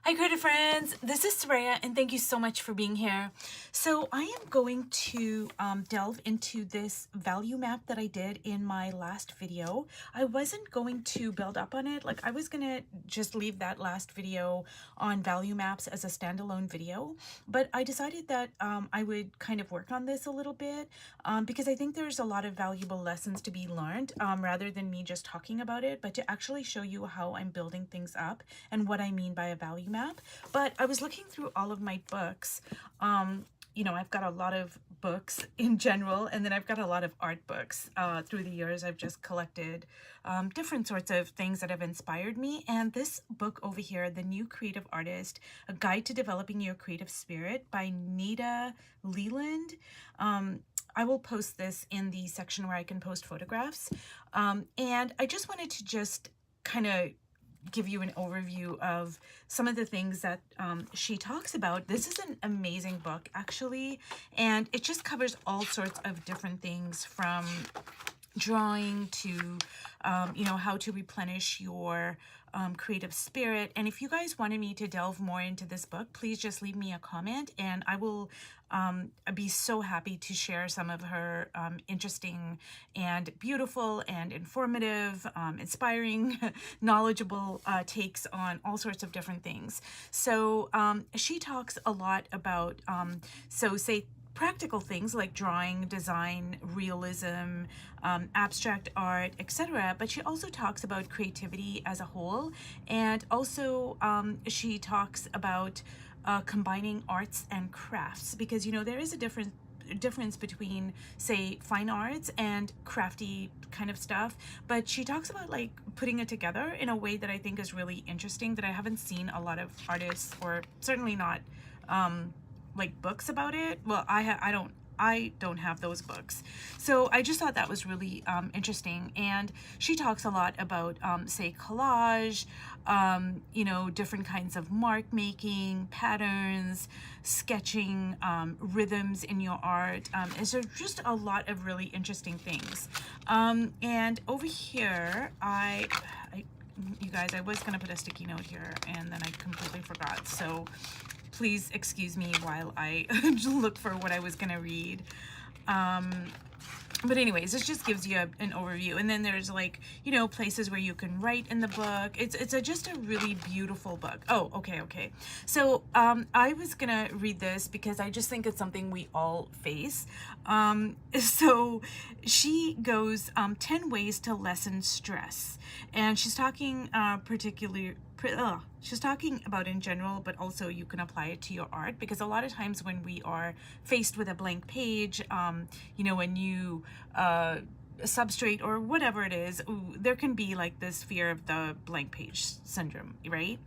Hi creative friends, this is Soraya and thank you so much for being here. So I am going to delve into this value map that I did in my last video. I wasn't going to build up on it, like I was gonna just leave that last video on value maps as a standalone video, but I decided that I would kind of work on this a little bit because I think there's a lot of valuable lessons to be learned rather than me just talking about it, but to actually show you how I'm building things up and what I mean by a value map. But I was looking through all of my books. You know, I've got a lot of books in general, and then I've got a lot of art books. Through the years, I've just collected different sorts of things that have inspired me. And this book over here, The New Creative Artist, A Guide to Developing Your Creative Spirit by Nita Leland. I will post this in the section where I can post photographs. And I just wanted to just kind of give you an overview of some of the things that she talks about. This is an amazing book, actually, and it just covers all sorts of different things from drawing to, you know, how to replenish your creative spirit. And if you guys wanted me to delve more into this book, please just leave me a comment and I will be so happy to share some of her interesting and beautiful and informative, inspiring, knowledgeable takes on all sorts of different things. So she talks a lot about, so say, practical things like drawing, design, realism, abstract art, etc. But she also talks about creativity as a whole, and also she talks about combining arts and crafts, because you know there is a difference between, say, fine arts and crafty kind of stuff, but she talks about like putting it together in a way that I think is really interesting, that I haven't seen a lot of artists, or certainly not like books about it. Well, I don't have those books. So I just thought that was really interesting. And she talks a lot about, say, collage, you know, different kinds of mark making, patterns, sketching, rhythms in your art. And so just a lot of really interesting things. And over here, you guys, I was going to put a sticky note here and then I completely forgot. So please excuse me while I look for what I was going to read. But anyways, this just gives you an overview. And then there's, like, you know, places where you can write in the book. It's just a really beautiful book. Oh, okay. So I was going to read this because I just think it's something we all face. So she goes 10 ways to lessen stress. And she's talking she's talking about in general, but also you can apply it to your art, because a lot of times when we are faced with a blank page, you know, a new substrate or whatever it is, there can be like this fear of the blank page syndrome, right?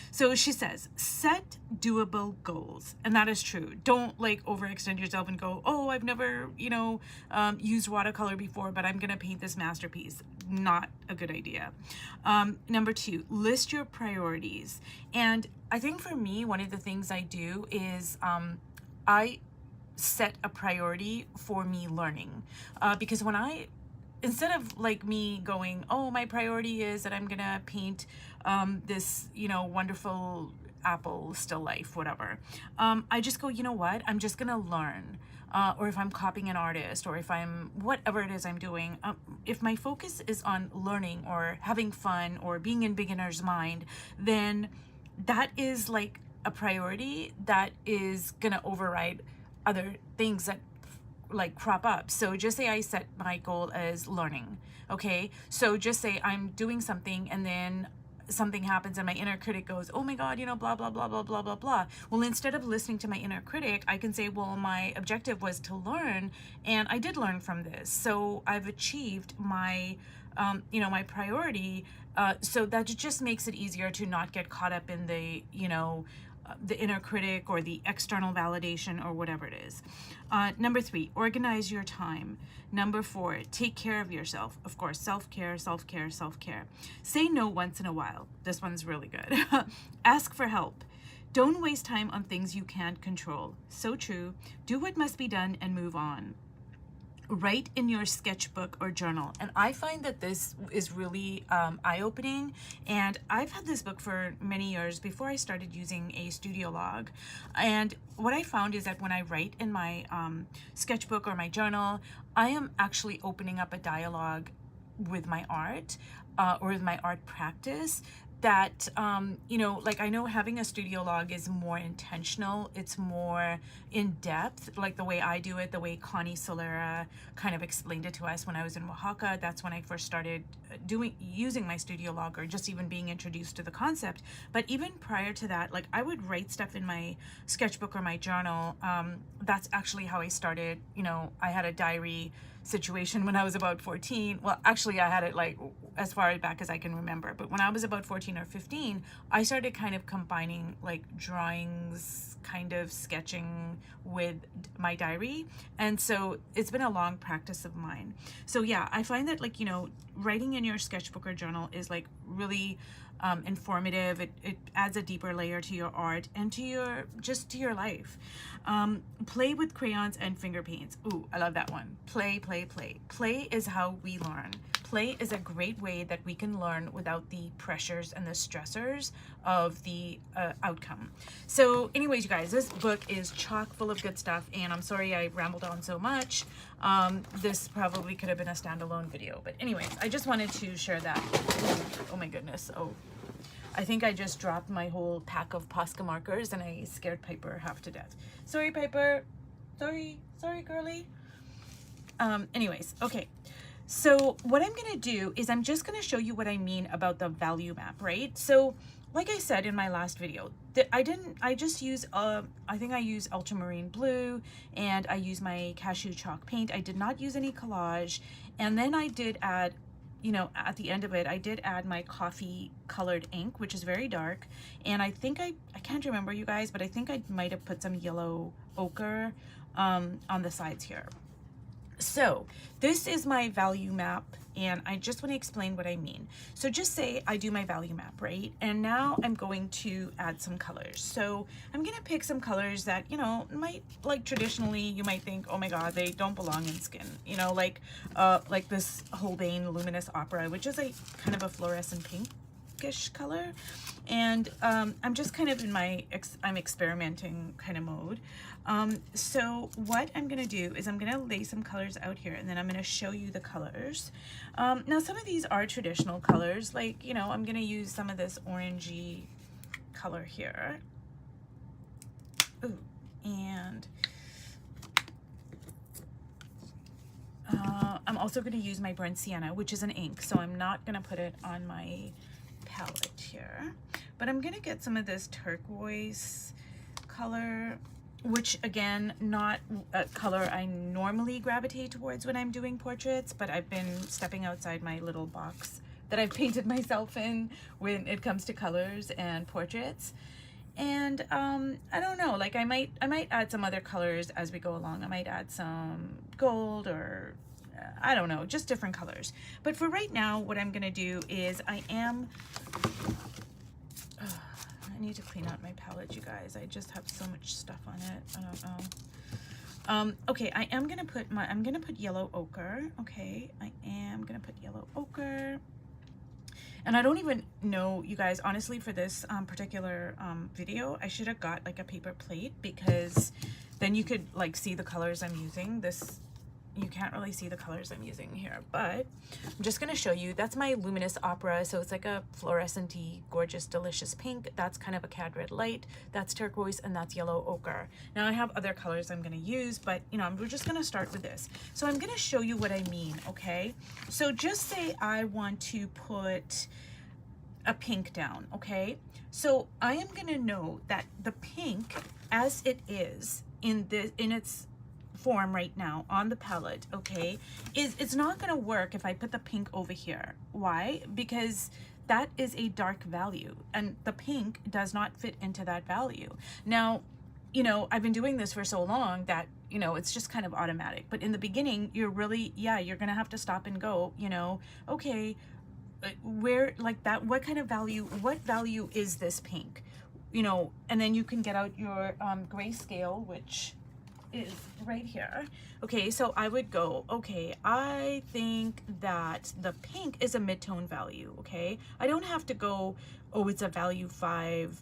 So she says, set doable goals. And that is true. Don't like overextend yourself and go, oh, I've never, you know, used watercolor before, but I'm going to paint this masterpiece. Not a good idea. Number 2, list your priorities. And I think for me, one of the things I do is I set a priority for me learning, because when instead of like me going, oh, my priority is that I'm gonna paint this, you know, wonderful apple still life, whatever, I just go, you know what, I'm just gonna learn. Or if I'm copying an artist, or if I'm whatever it is I'm doing, if my focus is on learning or having fun or being in beginner's mind, then that is like a priority that is gonna override other things that like crop up. So just say I set my goal as learning, okay? So just say I'm doing something and then something happens and my inner critic goes, oh my God, you know, blah, blah, blah, blah, blah, blah, blah. Well, instead of listening to my inner critic, I can say, well, my objective was to learn, and I did learn from this. So I've achieved my, you know, my priority. So that just makes it easier to not get caught up in the, you know, the inner critic or the external validation or whatever it is. Number 3, organize your time. Number 4, take care of yourself. Of course, self-care, self-care, self-care. Say no once in a while. This one's really good. Ask for help. Don't waste time on things you can't control. So true. Do what must be done and move on. write in your sketchbook or journal. And I find that this is really eye-opening, and I've had this book for many years before I started using a studio log. And what I found is that when I write in my sketchbook or my journal, I am actually opening up a dialogue with my art or with my art practice that, you know, like I know having a studio log is more intentional. It's more in depth, like the way I do it, the way Connie Solera kind of explained it to us when I was in Oaxaca. That's when I first started using my studio log, or just even being introduced to the concept. But even prior to that, like I would write stuff in my sketchbook or my journal. That's actually how I started. You know, I had a diary situation when I was about 14. Well, actually I had it like as far back as I can remember, but when I was about 14 or 15, I started kind of combining like drawings, kind of sketching with my diary. And so it's been a long practice of mine. So yeah, I find that, like, you know, writing in your sketchbook or journal is like really informative. It adds a deeper layer to your art and to your, just to your life. Play with crayons and finger paints. Ooh, I love that one. Play, play, play. Play is how we learn. Play is a great way that we can learn without the pressures and the stressors of the outcome. So anyways, you guys, this book is chock full of good stuff, and I'm sorry I rambled on so much. This probably could have been a standalone video, but anyways, I just wanted to share that. Oh my goodness. Oh, I think I just dropped my whole pack of Posca markers and I scared Piper half to death. Sorry, Piper. Sorry, girly. Anyways, okay. So what I'm gonna do is I'm just gonna show you what I mean about the value map, right? So like I said in my last video, I just use, I think I use ultramarine blue, and I use my cashew chalk paint. I did not use any collage. And then I did add, you know, at the end of it, I did add my coffee colored ink, which is very dark. And I think I can't remember, you guys, but I think I might have put some yellow ochre on the sides here. So this is my value map, and I just want to explain what I mean. So just say I do my value map, right? And now I'm going to add some colors. So I'm going to pick some colors that, you know, might, like traditionally you might think, oh my God, they don't belong in skin. You know, like this Holbein Luminous Opera, which is a kind of a fluorescent pinkish color. And I'm just kind of in my, I'm experimenting kind of mode. So what I'm gonna do is I'm gonna lay some colors out here, and then I'm gonna show you the colors. Now some of these are traditional colors, like, you know, I'm gonna use some of this orangey color here. Ooh, and I'm also gonna use my burnt sienna, which is an ink, so I'm not gonna put it on my palette here, but I'm gonna get some of this turquoise color, which again, not a color I normally gravitate towards when I'm doing portraits, but I've been stepping outside my little box that I've painted myself in when it comes to colors and portraits. And I don't know, like I might add some other colors as we go along. I might add some gold, or I don't know, just different colors. But for right now, what I'm gonna do is I need to clean out my palette, you guys. I just have so much stuff on it. I don't know. Okay, I'm gonna put yellow ochre. Okay, I am gonna put yellow ochre. And I don't even know, you guys, honestly, for this particular video, I should have got like a paper plate, because then you could like see the colors I'm using. This, you can't really see the colors I'm using here, but I'm just gonna show you. That's my Luminous Opera, so it's like a fluorescent-y, gorgeous, delicious pink. That's kind of a cad red light. That's turquoise, and that's yellow ochre. Now I have other colors I'm gonna use, but you know, we're just gonna start with this. So I'm gonna show you what I mean, okay? So just say I want to put a pink down, okay? So I am gonna know that the pink, as it is in its form right now on the palette, okay, it's not gonna work if I put the pink over here. Why? Because that is a dark value, and the pink does not fit into that value. Now, you know, I've been doing this for so long that, you know, it's just kind of automatic. But in the beginning, you're really, yeah, you're gonna have to stop and go, you know, okay, where, like that, what kind of value, what value is this pink? You know, and then you can get out your grayscale, which is right here. Okay, so I would go, okay, I think that the pink is a mid-tone value, okay? I don't have to go, oh, it's a value 5,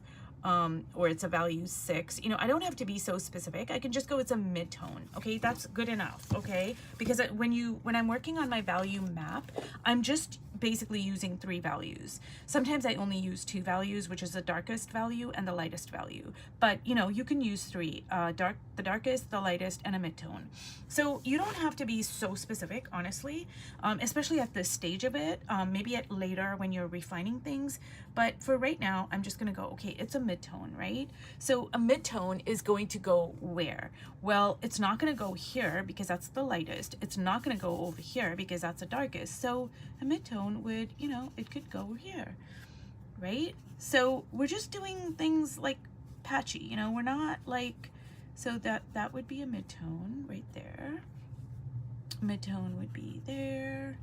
or it's a value 6. You know, I don't have to be so specific. I can just go, it's a mid-tone, okay? That's good enough, okay? Because when I'm working on my value map, I'm just basically using 3 values. Sometimes I only use 2 values, which is the darkest value and the lightest value. But, you know, you can use 3, the darkest, the lightest, and a mid-tone. So you don't have to be so specific, honestly, especially at this stage of it, maybe at later when you're refining things. But for right now, I'm just gonna go, okay, it's a mid-tone, right? So a mid-tone is going to go where? Well, it's not gonna go here because that's the lightest. It's not gonna go over here because that's the darkest. So a mid-tone would, you know, it could go here, right? So we're just doing things like patchy, you know, we're not like, so that would be a mid-tone right there. Mid-tone would be there.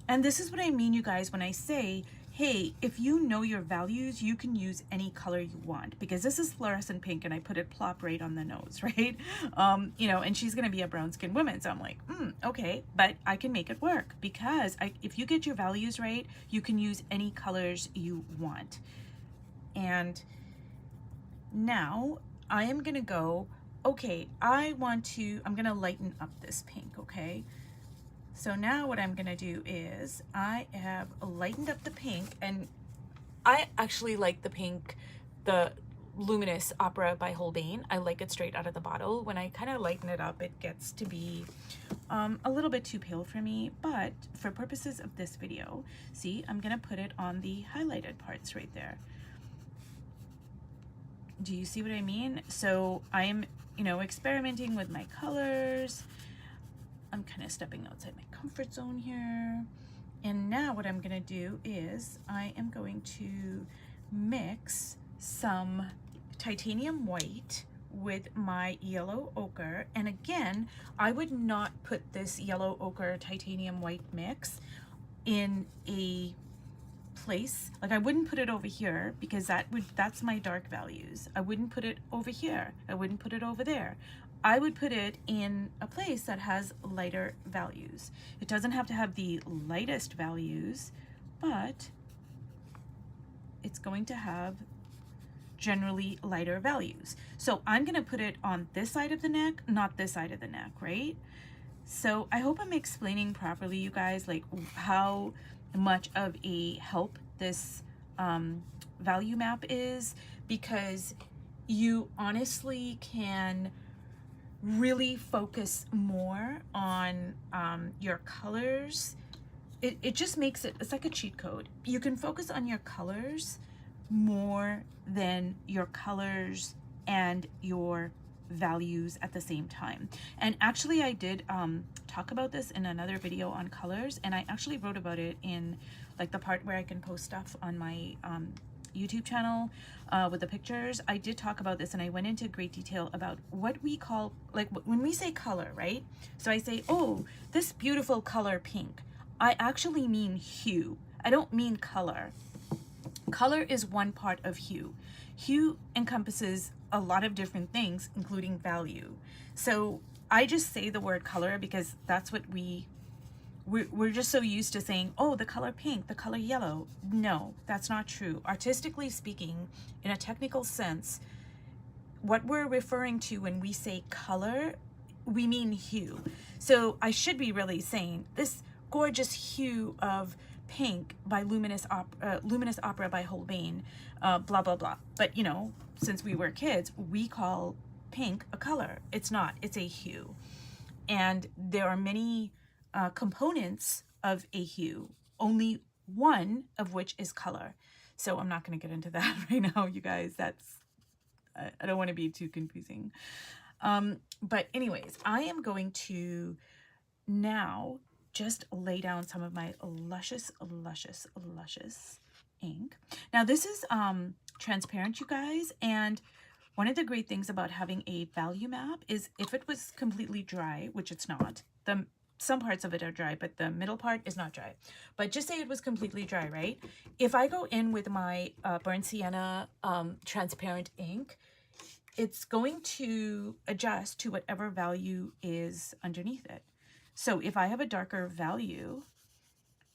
And this is what I mean, you guys, when I say, hey, if you know your values, you can use any color you want, because this is fluorescent pink and I put it plop right on the nose, right? You know, and she's gonna be a brown skinned woman. So I'm like, okay, but I can make it work because if you get your values right, you can use any colors you want. And now I am gonna go, okay, I'm gonna lighten up this pink, okay? So now what I'm gonna do is I have lightened up the pink, and I actually like the pink, the Luminous Opera by Holbein. I like it straight out of the bottle. When I kind of lighten it up, it gets to be a little bit too pale for me, but for purposes of this video, see, I'm gonna put it on the highlighted parts right there. Do you see what I mean? So I'm, you know, experimenting with my colors. I'm kind of stepping outside my comfort zone here. And now what I'm gonna do is I am going to mix some titanium white with my yellow ochre. And again, I would not put this yellow ochre titanium white mix in a place, like I wouldn't put it over here because that's my dark values. I wouldn't put it over here. I wouldn't put it over there. I would put it in a place that has lighter values. It doesn't have to have the lightest values, but it's going to have generally lighter values. So I'm gonna put it on this side of the neck, not this side of the neck, right? So I hope I'm explaining properly, you guys, like how much of a help this value map is, because you honestly can really focus more on your colors. It just makes it, it's like a cheat code. You can focus on your colors more than your colors and your values at the same time. And actually I did talk about this in another video on colors, and I actually wrote about it in like the part where I can post stuff on my YouTube channel with the pictures. I did talk about this, and I went into great detail about what we call, like when we say color, right? So I say, oh, this beautiful color pink. I actually mean hue. I don't mean color. Color is one part of hue. Hue encompasses a lot of different things, including value. So I just say the word color because that's what we're just so used to saying, oh, the color pink, the color yellow. No, that's not true. Artistically speaking, in a technical sense, what we're referring to when we say color, we mean hue. So I should be really saying this gorgeous hue of pink by Luminous Opera by Holbein, blah, blah, blah. But, you know, since we were kids, we call pink a color. It's not, it's a hue. And there are many components of a hue, only one of which is color. So I'm not going to get into that right now, you guys. I don't want to be too confusing. But anyways, I am going to now just lay down some of my luscious ink. Now this is transparent, you guys, and one of the great things about having a value map is if it was completely dry, which it's not, some parts of it are dry, but the middle part is not dry. But just say it was completely dry, right? If I go in with my burnt sienna transparent ink, it's going to adjust to whatever value is underneath it. So if I have a darker value,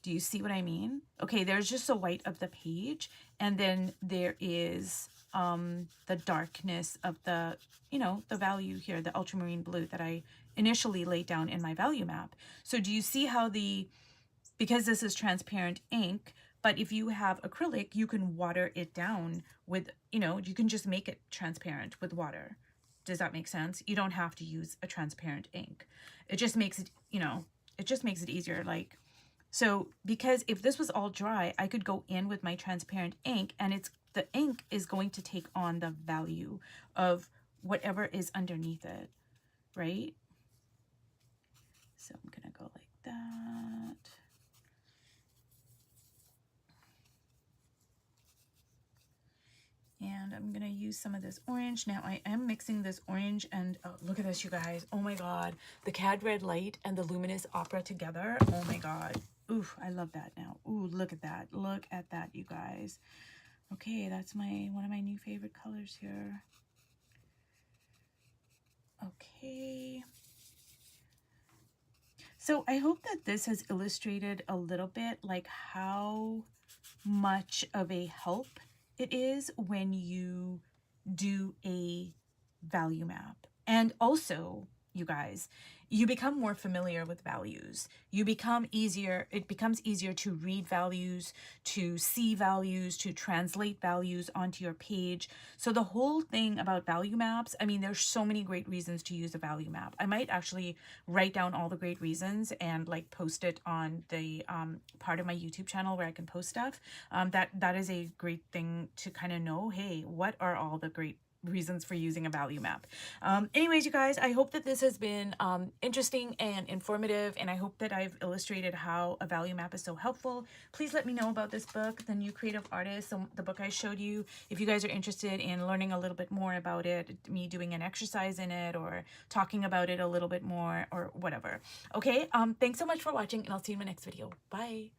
do you see what I mean? Okay, there's just the white of the page, and then there is the darkness of the, the value here, the ultramarine blue that I initially laid down in my value map. So do you see how because this is transparent ink, but if you have acrylic, you can water it down with, you can just make it transparent with water. Does that make sense? You don't have to use a transparent ink. It just makes it, it just makes it easier. Like, so because if this was all dry, I could go in with my transparent ink, and the ink is going to take on the value of whatever is underneath it, right? So I'm gonna go like that. And I'm gonna use some of this orange. Now I am mixing this orange and, oh, look at this, you guys. Oh my God, the Cad Red Light and the Luminous Opera together. Oh my God. Ooh, I love that now. Ooh, look at that. Look at that, you guys. Okay, that's one of my new favorite colors here. Okay. So I hope that this has illustrated a little bit like how much of a help it is when you do a value map. And also, you guys, you become more familiar with values. It becomes easier to read values, to see values, to translate values onto your page. So the whole thing about value maps, I mean, there's so many great reasons to use a value map. I might actually write down all the great reasons and like post it on the part of my YouTube channel where I can post stuff. That is a great thing to kind of know, hey, what are all the great reasons for using a value map. Anyways, you guys, I hope that this has been interesting and informative, and I hope that I've illustrated how a value map is so helpful. Please let me know about this book, The New Creative Artist, the book I showed you. If you guys are interested in learning a little bit more about it, me doing an exercise in it or talking about it a little bit more or whatever. Okay, thanks so much for watching, and I'll see you in my next video. Bye.